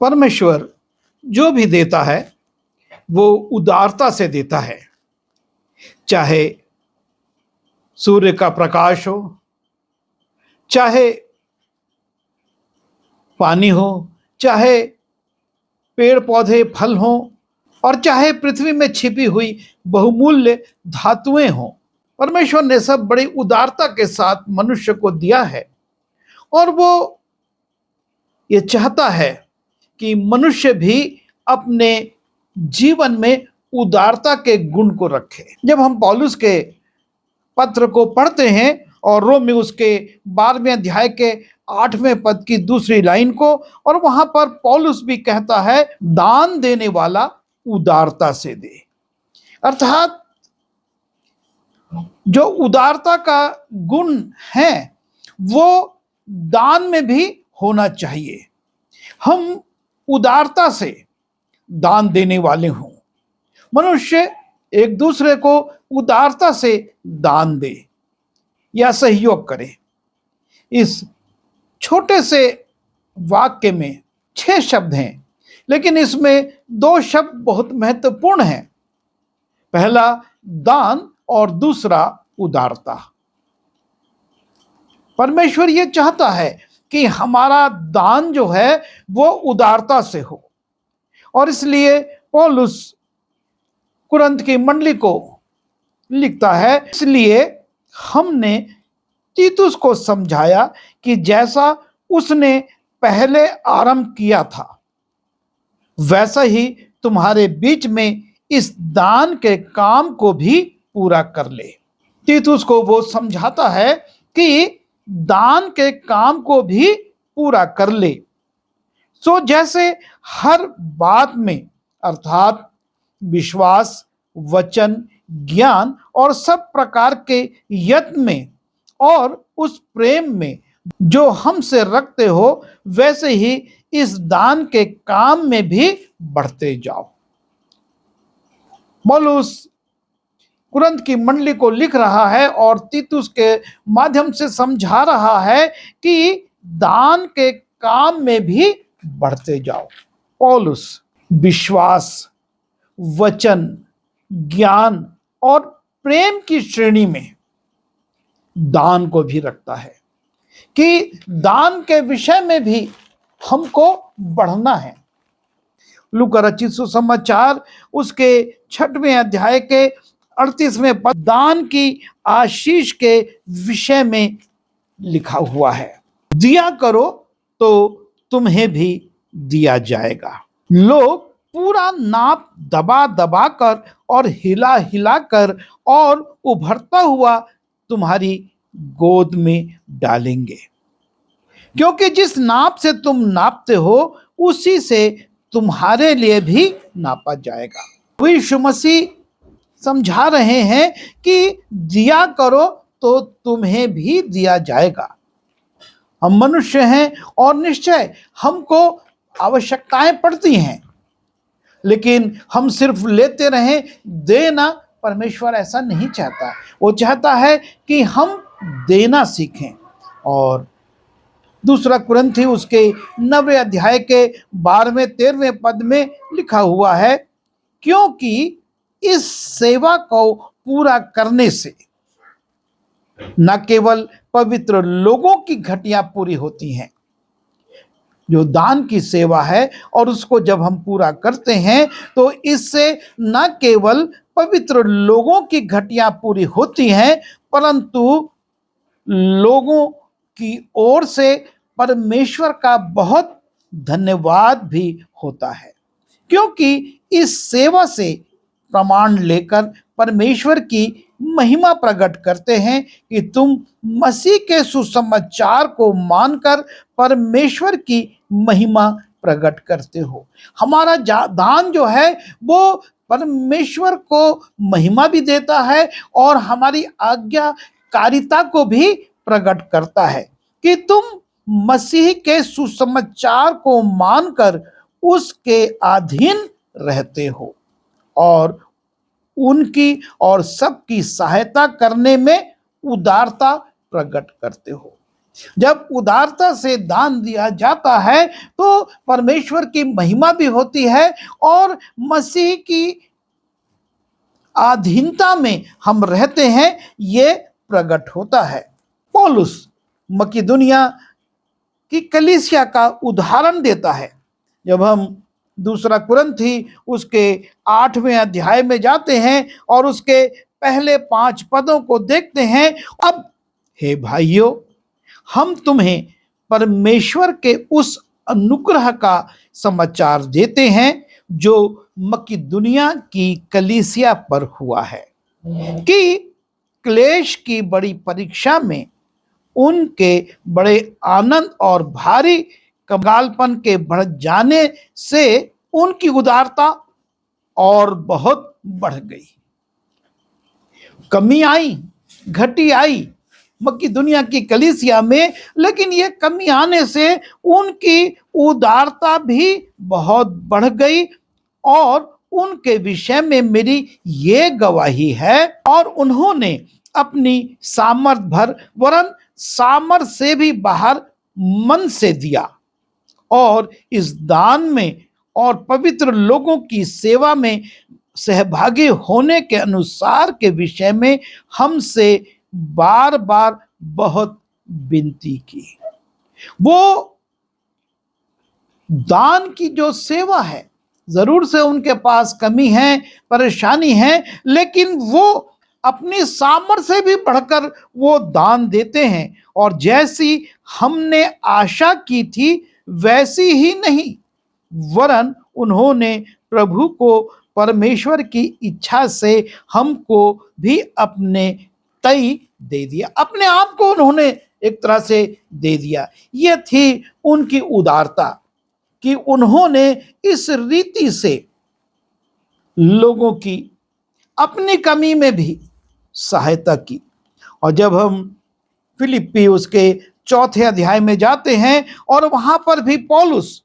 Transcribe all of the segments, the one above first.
परमेश्वर जो भी देता है वो उदारता से देता है। चाहे सूर्य का प्रकाश हो, चाहे पानी हो, चाहे पेड़ पौधे फल हों, और चाहे पृथ्वी में छिपी हुई बहुमूल्य धातुएं हों। परमेश्वर ने सब बड़ी उदारता के साथ मनुष्य को दिया है, और वो ये चाहता है कि मनुष्य भी अपने जीवन में उदारता के गुण को रखे। जब हम पौलुस के पत्र को पढ़ते हैं और रोमी उसके 12वें अध्याय के 8वें पद की दूसरी लाइन को, और वहां पर पौलुस भी कहता है, दान देने वाला उदारता से दे। अर्थात जो उदारता का गुण है वो दान में भी होना चाहिए। हम उदारता से दान देने वाले हों। मनुष्य एक दूसरे को उदारता से दान दे या सहयोग करे। इस छोटे से वाक्य में 6 शब्द हैं, लेकिन इसमें 2 शब्द बहुत महत्वपूर्ण हैं। पहला दान और दूसरा उदारता। परमेश्वर ये चाहता है कि हमारा दान जो है वो उदारता से हो, और इसलिए पौलुस कुरिन्थ की मंडली को लिखता है, इसलिए हमने तीतुस को समझाया कि जैसा उसने पहले आरंभ किया था वैसा ही तुम्हारे बीच में इस दान के काम को भी पूरा कर ले। तीतुस को वो समझाता है कि दान के काम को भी पूरा कर ले। सो जैसे हर बात में, अर्थात विश्वास, वचन, ज्ञान और सब प्रकार के यत्न में और उस प्रेम में जो हमसे रखते हो, वैसे ही इस दान के काम में भी बढ़ते जाओ। पौलुस कुरिन्थ की मंडली को लिख रहा है और तीतुस के माध्यम से समझा रहा है कि दान के काम में भी बढ़ते जाओ। पौलुस विश्वास, वचन, ज्ञान और प्रेम की श्रेणी में दान को भी रखता है कि दान के विषय में भी हमको बढ़ना है। लूका रचित सुसमाचार उसके 6वें अध्याय के 38वें पद दान की आशीष के विषय में लिखा हुआ है, दिया करो तो तुम्हें भी दिया जाएगा। लोग पूरा नाप दबा दबा कर और हिला हिला कर और उभरता हुआ तुम्हारी गोद में डालेंगे, क्योंकि जिस नाप से तुम नापते हो उसी से तुम्हारे लिए भी नापा जाएगा। यीशु मसीह समझा रहे हैं कि दिया करो तो तुम्हें भी दिया जाएगा। हम मनुष्य हैं और निश्चय हमको आवश्यकताएं पड़ती हैं, लेकिन हम सिर्फ लेते रहें, देना परमेश्वर ऐसा नहीं चाहता। वो चाहता है कि हम देना सीखें। और दूसरा कुरिन्थी उसके 9वें अध्याय के 12वें 13वें पद में लिखा हुआ है, क्योंकि इस सेवा को पूरा करने से न केवल पवित्र लोगों की घटियां पूरी होती हैं, जो दान की सेवा है, और उसको जब हम पूरा करते हैं तो इससे न केवल पवित्र लोगों की घटियां पूरी होती हैं, परंतु लोगों की ओर से परमेश्वर का बहुत धन्यवाद भी होता है, क्योंकि इस सेवा से प्रमाण लेकर परमेश्वर की महिमा प्रकट करते हैं कि तुम मसीह के सुसमाचार को मानकर परमेश्वर की महिमा प्रकट करते हो। हमारा दान जो है वो परमेश्वर को महिमा भी देता है और हमारी आज्ञाकारिता को भी प्रकट करता है कि तुम मसीह के सुसमाचार को मानकर उसके अधीन रहते हो और उनकी और सबकी सहायता करने में उदारता प्रकट करते हो। जब उदारता से दान दिया जाता है तो परमेश्वर की महिमा भी होती है और मसीह की अधीनता में हम रहते हैं, ये प्रकट होता है। पौलुस मकिदुनिया की कलीसिया का उदाहरण देता है। जब हम दूसरा कुरिन्थी उसके 8वें अध्याय में जाते हैं और उसके पहले 5 पदों को देखते हैं, अब हे भाइयों, हम तुम्हें परमेश्वर के उस अनुग्रह का समाचार देते हैं जो मकिदुनिया की कलीसिया पर हुआ है, कि क्लेश की बड़ी परीक्षा में उनके बड़े आनंद और भारी कंगालपन के बढ़ जाने से उनकी उदारता और बहुत बढ़ गई। कमी आई, घटी आई मकिदुनिया की कलीसिया में, लेकिन ये कमी आने से उनकी उदारता भी बहुत बढ़ गई और उनके विषय में मेरी ये गवाही है। और उन्होंने अपनी सामर्थ भर वरन सामर्थ से भी बाहर मन से दिया और इस दान में और पवित्र लोगों की सेवा में सहभागी होने के अनुसार के विषय में हमसे बार बार बहुत विनती की। वो दान की जो सेवा है, जरूर से उनके पास कमी है, परेशानी है, लेकिन वो अपनी सामर्थ्य से भी बढ़कर वो दान देते हैं और जैसी हमने आशा की थी वैसी ही नहीं, वरन उन्होंने प्रभु को परमेश्वर की इच्छा से हमको भी अपने तय दे दिया, अपने आप को उन्होंने एक तरह से दे दिया। यह थी उनकी उदारता कि उन्होंने इस रीति से लोगों की अपनी कमी में भी सहायता की। और जब हम फिलिप्पी उसके 4थे अध्याय में जाते हैं और वहां पर भी पौलुस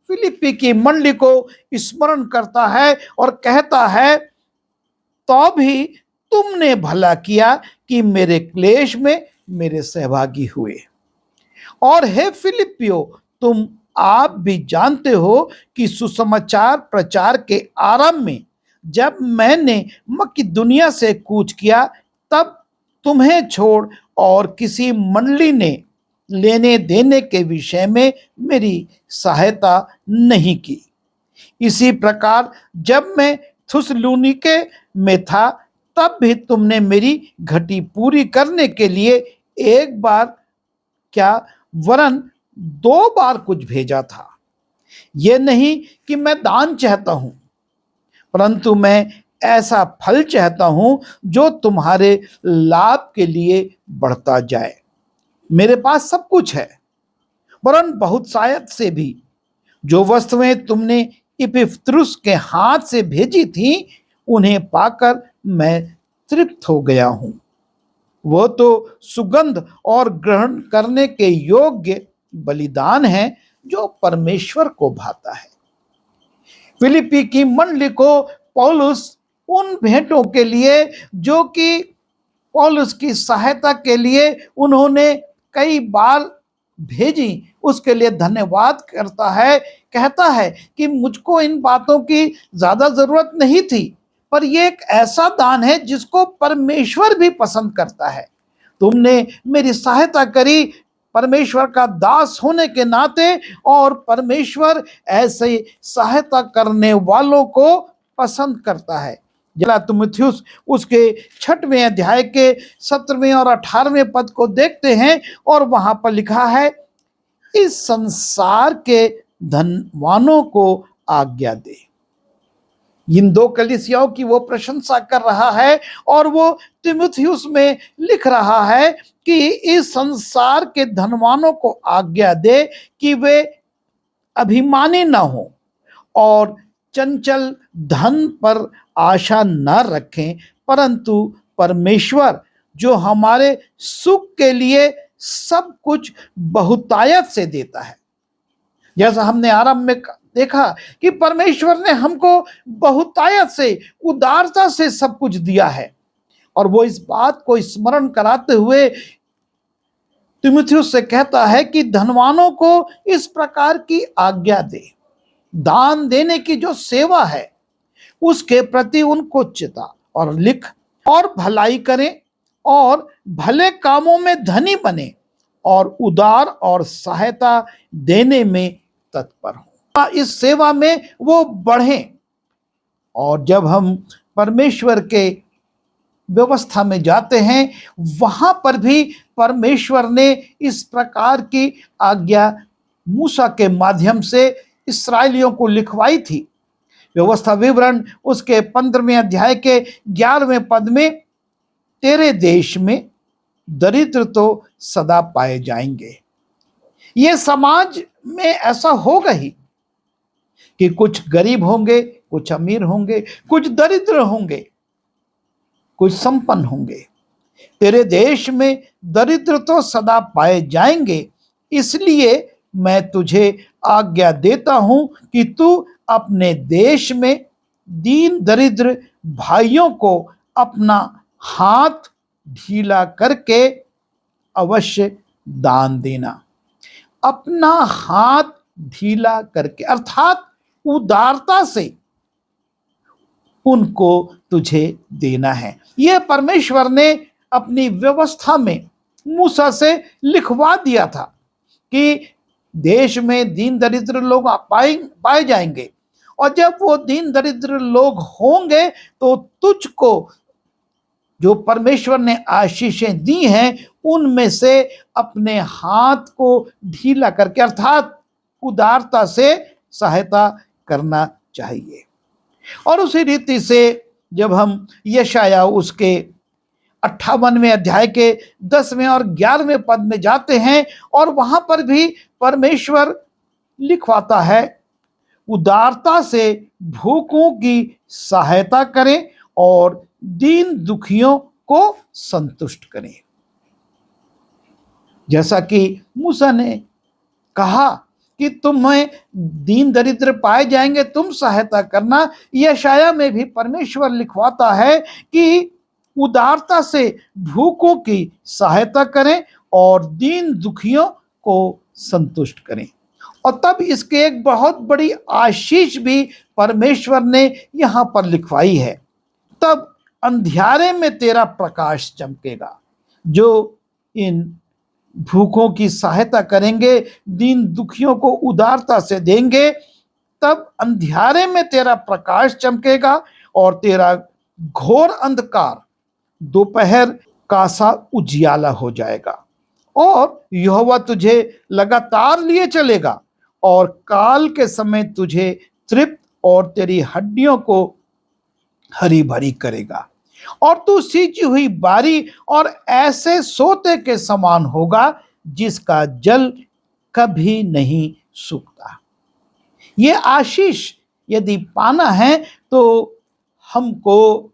फिलिप्पी की मंडली को स्मरण करता है और कहता है, तो भी तुमने भला किया कि मेरे क्लेश में मेरे सहभागी हुए। और हे फिलिप्पियो, तुम आप भी जानते हो कि सुसमाचार प्रचार के आरंभ में जब मैंने मकिदुनिया से कूच किया, तब तुम्हें छोड़ और किसी मंडली ने लेने देने के विषय में मेरी सहायता नहीं की। इसी प्रकार जब मैं थुसलुनीके में था, तब भी तुमने मेरी घटी पूरी करने के लिए एक बार क्या वरन 2 बार कुछ भेजा था। यह नहीं कि मैं दान चाहता हूं, परंतु मैं ऐसा फल चाहता हूं जो तुम्हारे लाभ के लिए बढ़ता जाए। मेरे पास सब कुछ है, वरन बहुत शायद से भी जो वस्तुएं तुमने इपिफ्त्रुस के हाथ से भेजी थी, उन्हें पाकर मैं तृप्त हो गया हूं। वह तो सुगंध और ग्रहण करने के योग्य बलिदान है जो परमेश्वर को भाता है। फिलिप्पी की मंडली को पौलुस उन भेंटों के लिए जो कि पौलुस की सहायता के लिए उन्होंने कई बार भेजी, उसके लिए धन्यवाद करता है। कहता है कि मुझको इन बातों की ज्यादा जरूरत नहीं थी, पर यह एक ऐसा दान है जिसको परमेश्वर भी पसंद करता है। तुमने मेरी सहायता करी परमेश्वर का दास होने के नाते, और परमेश्वर ऐसे सहायता करने वालों को पसंद करता है। जला तीमुथियुस उसके 6वें अध्याय के 17वें और 18वें पद को देखते हैं और वहां पर लिखा है, इस संसार के धनवानों को आज्ञा दे। इन 2 कलीसियाओं की वो प्रशंसा कर रहा है और वो तीमुथियुस में लिख रहा है कि इस संसार के धनवानों को आज्ञा दे कि वे अभिमानी न हो और चंचल धन पर आशा न रखें, परंतु परमेश्वर जो हमारे सुख के लिए सब कुछ बहुतायत से देता है। जैसा हमने आरंभ में देखा कि परमेश्वर ने हमको बहुतायत से, उदारता से सब कुछ दिया है, और वो इस बात को स्मरण कराते हुए तीमुथियुस से कहता है कि धनवानों को इस प्रकार की आज्ञा दे, दान देने की जो सेवा है उसके प्रति उनको चिता और लिख, और भलाई करें और भले कामों में धनी बने और उदार और सहायता देने में तत्पर हो। इस सेवा में वो बढ़ें। और जब हम परमेश्वर के व्यवस्था में जाते हैं, वहां पर भी परमेश्वर ने इस प्रकार की आज्ञा मूसा के माध्यम से इस्राएलियों को लिखवाई थी। व्यवस्था विवरण उसके 15वें अध्याय के 11वें पद में, तेरे देश में दरिद्र तो सदा पाए जाएंगे। ये समाज में ऐसा होगा ही कि कुछ गरीब होंगे, कुछ अमीर होंगे, कुछ दरिद्र होंगे, कुछ संपन्न होंगे। तेरे देश में दरिद्र तो सदा पाए जाएंगे, इसलिए मैं तुझे आज्ञा देता हूं कि तू अपने देश में दीन दरिद्र भाइयों को अपना हाथ ढीला करके अवश्य दान देना। अपना हाथ ढीला करके अर्थात उदारता से उनको तुझे देना है। यह परमेश्वर ने अपनी व्यवस्था में मूसा से लिखवा दिया था कि देश में दीन दरिद्र लोग पाए जाएंगे, और जब वो दीन दरिद्र लोग होंगे तो तुझको जो परमेश्वर ने आशीषें दी हैं उनमें से अपने हाथ को ढीला करके अर्थात उदारता से सहायता करना चाहिए। और उसी रीति से जब हम यशाया उसके 58वें अध्याय के 10वें और 11वें पद में जाते हैं, और वहां पर भी परमेश्वर लिखवाता है, उदारता से भूखों की सहायता करें और दीन दुखियों को संतुष्ट करें। जैसा कि मूसा ने कहा कि तुम्हें दीन दरिद्र पाए जाएंगे, तुम सहायता करना। यशाया में भी परमेश्वर लिखवाता है कि उदारता से भूखों की सहायता करें और दीन दुखियों को संतुष्ट करें। और तब इसके एक बहुत बड़ी आशीष भी परमेश्वर ने यहां पर लिखवाई है, तब अंधियारे में तेरा प्रकाश चमकेगा। जो इन भूखों की सहायता करेंगे, दीन दुखियों को उदारता से देंगे, तब अंधियारे में तेरा प्रकाश चमकेगा और तेरा घोर अंधकार दोपहर का सा उजियाला हो जाएगा। और यहोवा तुझे लगातार लिए चलेगा और काल के समय तुझे तृप्त और तेरी हड्डियों को हरी भरी करेगा। और तू सींची हुई बारी और ऐसे सोते के समान होगा जिसका जल कभी नहीं सूखता। ये आशीष यदि पाना है तो हमको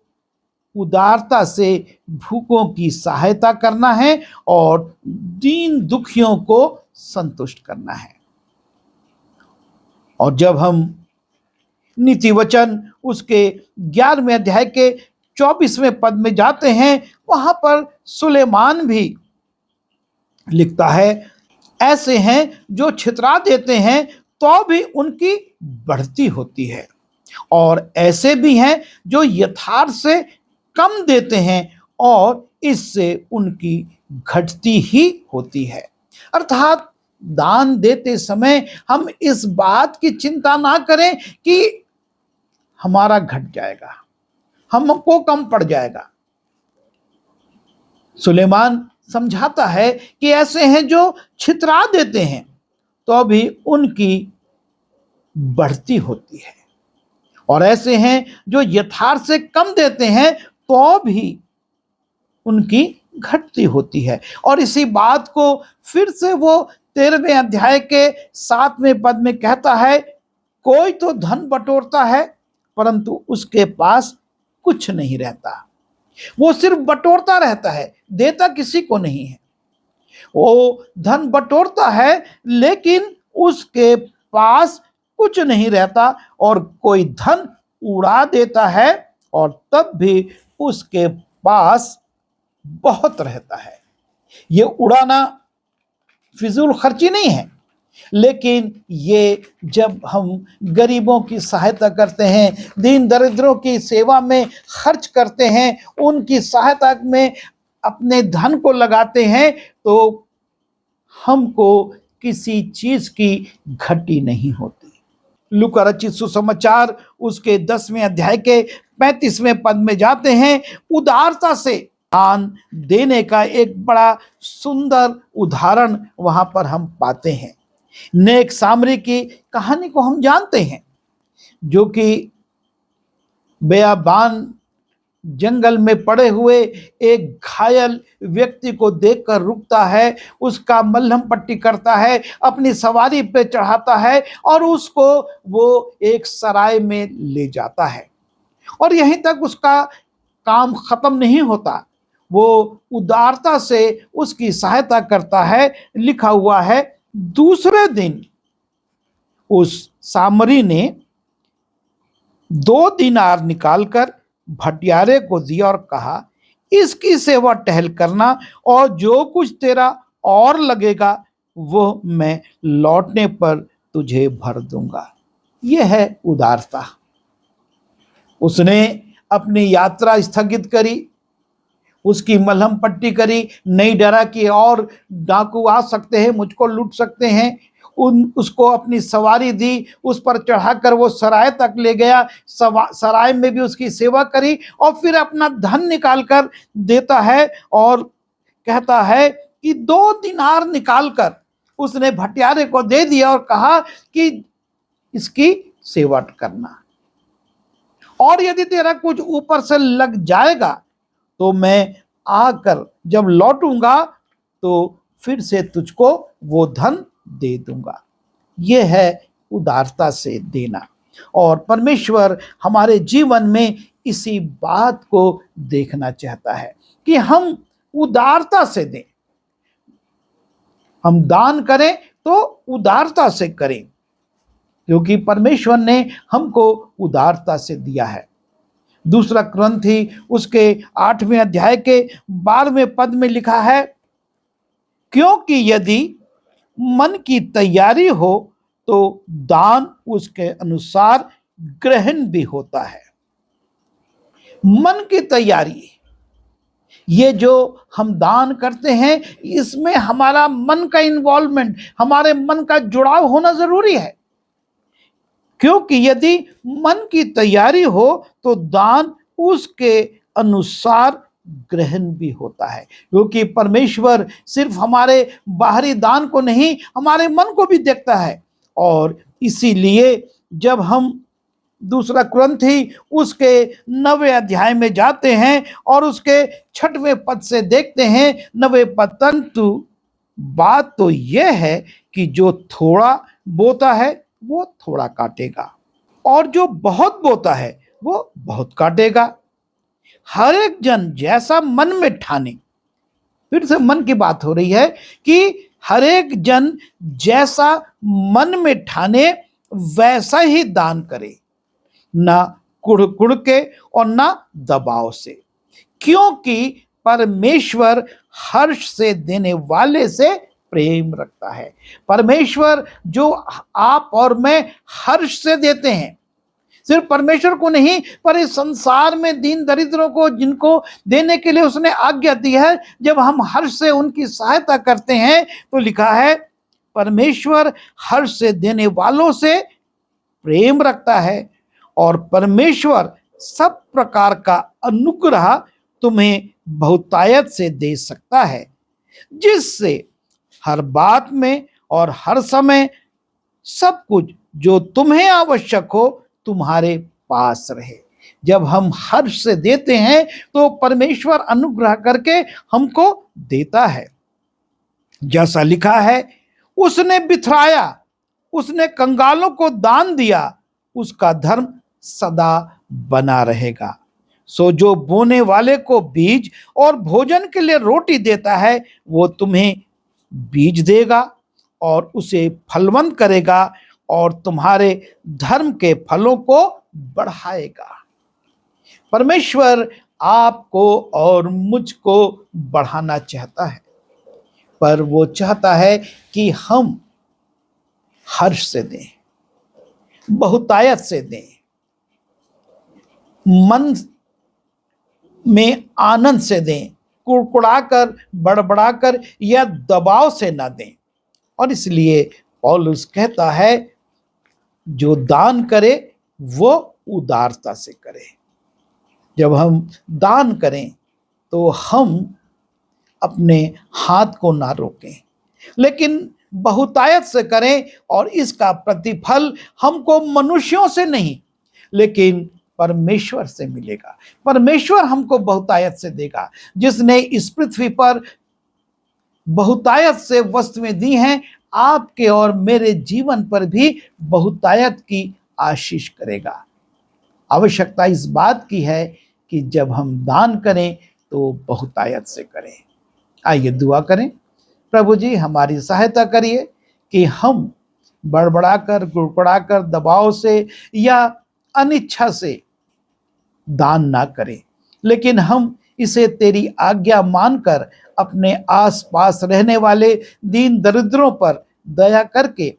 उदारता से भूखों की सहायता करना है और दीन दुखियों को संतुष्ट करना है। और जब हम नीति वचन उसके 11वें अध्याय के 24वें पद में जाते हैं, वहां पर सुलेमान भी लिखता है, ऐसे हैं जो छितरा देते हैं तो भी उनकी बढ़ती होती है, और ऐसे भी हैं जो यथार्थ से कम देते हैं और इससे उनकी घटती ही होती है। अर्थात दान देते समय हम इस बात की चिंता ना करें कि हमारा घट जाएगा, हमको कम पड़ जाएगा। सुलेमान समझाता है कि ऐसे हैं जो छितरा देते हैं तो भी उनकी बढ़ती होती है, और ऐसे हैं जो यथार्थ से कम देते हैं तो भी उनकी घटती होती है। और इसी बात को फिर से वो 13वें अध्याय के 7वें पद में कहता है, कोई तो धन बटोरता है परंतु उसके पास कुछ नहीं रहता। वो सिर्फ बटोरता रहता है, देता किसी को नहीं है। वो धन बटोरता है लेकिन उसके पास कुछ नहीं रहता, और कोई धन उड़ा देता है और तब भी उसके पास बहुत रहता है। ये उड़ाना फिजूल खर्ची नहीं है, लेकिन ये जब हम गरीबों की सहायता करते हैं, दीन दरिद्रों की सेवा में खर्च करते हैं, उनकी सहायता में अपने धन को लगाते हैं, तो हमको किसी चीज की घटी नहीं होती। लूका रचित सुसमाचार उसके 10वें अध्याय के 35वें पद में जाते हैं, उदारता से दान देने का एक बड़ा सुंदर उदाहरण वहां पर हम पाते हैं। नेक सामरी की कहानी को हम जानते हैं, जो कि बेयाबान जंगल में पड़े हुए एक घायल व्यक्ति को देखकर रुकता है, उसका मलहम पट्टी करता है, अपनी सवारी पे चढ़ाता है और उसको वो एक सराय में ले जाता है। और यहीं तक उसका काम खत्म नहीं होता, वो उदारता से उसकी सहायता करता है। लिखा हुआ है, दूसरे दिन उस सामरी ने 2 दिनार निकालकर भटियारे को दिया और कहा, इसकी सेवा टहल करना और जो कुछ तेरा और लगेगा वो मैं लौटने पर तुझे भर दूंगा। यह है उदारता। उसने अपनी यात्रा स्थगित करी, उसकी मलहम पट्टी करी, नहीं डरा कि और डाकू आ सकते हैं, मुझको लूट सकते हैं। उसको अपनी सवारी दी, उस पर चढ़ाकर वो सराय तक ले गया, सराय में भी उसकी सेवा करी और फिर अपना धन निकाल कर देता है और कहता है कि 2 दिनार निकालकर उसने भटियारे को दे दिया और कहा कि इसकी सेवा करना, और यदि तेरा कुछ ऊपर से लग जाएगा तो मैं आकर जब लौटूंगा तो फिर से तुझको वो धन दे दूंगा। यह है उदारता से देना। और परमेश्वर हमारे जीवन में इसी बात को देखना चाहता है कि हम उदारता से दें, हम दान करें तो उदारता से करें, क्योंकि परमेश्वर ने हमको उदारता से दिया है। दूसरा कुरिन्थी उसके 8वें अध्याय के 12वें पद में लिखा है, क्योंकि यदि मन की तैयारी हो तो दान उसके अनुसार ग्रहण भी होता है। मन की तैयारी, ये जो हम दान करते हैं, इसमें हमारा मन का इन्वॉल्वमेंट, हमारे मन का जुड़ाव होना जरूरी है। क्योंकि यदि मन की तैयारी हो तो दान उसके अनुसार ग्रहण भी होता है, क्योंकि परमेश्वर सिर्फ हमारे बाहरी दान को नहीं, हमारे मन को भी देखता है। और इसीलिए जब हम दूसरा कुरिन्थी उसके 9वें अध्याय में जाते हैं और उसके 6वें पद से देखते हैं, 9वें पद, परंतु बात तो यह है कि जो थोड़ा बोता है वो थोड़ा काटेगा, और जो बहुत बोता है वो बहुत काटेगा। हर एक जन जैसा मन में ठाने, फिर से मन की बात हो रही है कि हर एक जन जैसा मन में ठाने वैसा ही दान करे, ना कुड़ के और ना दबाव से, क्योंकि परमेश्वर हर्ष से देने वाले से प्रेम रखता है। परमेश्वर जो आप और मैं हर्ष से देते हैं, सिर्फ परमेश्वर को नहीं पर इस संसार में दीन दरिद्रों को जिनको देने के लिए उसने आज्ञा दी है, जब हम हर्ष से उनकी सहायता करते हैं तो लिखा है, परमेश्वर हर्ष से देने वालों से प्रेम रखता है और परमेश्वर सब प्रकार का अनुग्रह तुम्हें बहुतायत से दे सकता है, जिससे हर बात में और हर समय सब कुछ जो तुम्हें आवश्यक हो तुम्हारे पास रहे। जब हम हर्ष से देते हैं तो परमेश्वर अनुग्रह करके हमको देता है। जैसा लिखा है, उसने बिथराया, उसने कंगालों को दान दिया, उसका धर्म सदा बना रहेगा। सो जो बोने वाले को बीज और भोजन के लिए रोटी देता है, वो तुम्हें बीज देगा और उसे फलवंत करेगा और तुम्हारे धर्म के फलों को बढ़ाएगा। परमेश्वर आपको और मुझको बढ़ाना चाहता है। पर वो चाहता है कि हम हर्ष से दें, बहुतायत से दें, मन में आनंद से दें, कुड़कुड़ाकर, बड़बड़ाकर या दबाव से ना दें। और इसलिए पौलुस कहता है, जो दान करे वो उदारता से करे। जब हम दान करें तो हम अपने हाथ को ना रोकें, लेकिन बहुतायत से करें, और इसका प्रतिफल हमको मनुष्यों से नहीं लेकिन परमेश्वर से मिलेगा। परमेश्वर हमको बहुतायत से देगा। जिसने इस पृथ्वी पर बहुतायत से वस्तुएं दी हैं, आपके और मेरे जीवन पर भी बहुतायत की आशीष करेगा। आवश्यकता इस बात की है कि जब हम दान करें तो बहुतायत से करें। आइए दुआ करें। प्रभु जी, हमारी सहायता करिए कि हम बड़बड़ाकर, गुड़गुड़ाकर, दबाव से या अनिच्छा से दान ना करें, लेकिन हम इसे तेरी आज्ञा मानकर अपने आसपास रहने वाले दीन दरिद्रों पर दया करके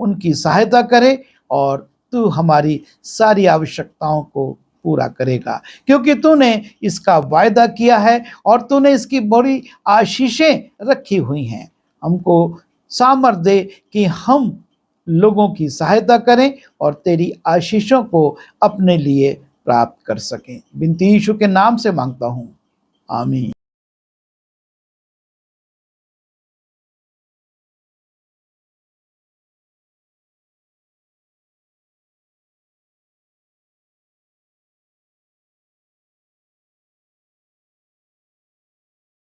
उनकी सहायता करें, और तू हमारी सारी आवश्यकताओं को पूरा करेगा, क्योंकि तूने इसका वायदा किया है और तूने इसकी बड़ी आशीषें रखी हुई हैं। हमको सामर्थ्य दे कि हम लोगों की सहायता करें और तेरी आशीषों को अपने लिए प्राप्त कर सकें। बिनती यीशु के नाम से मांगता हूँ, आमीन।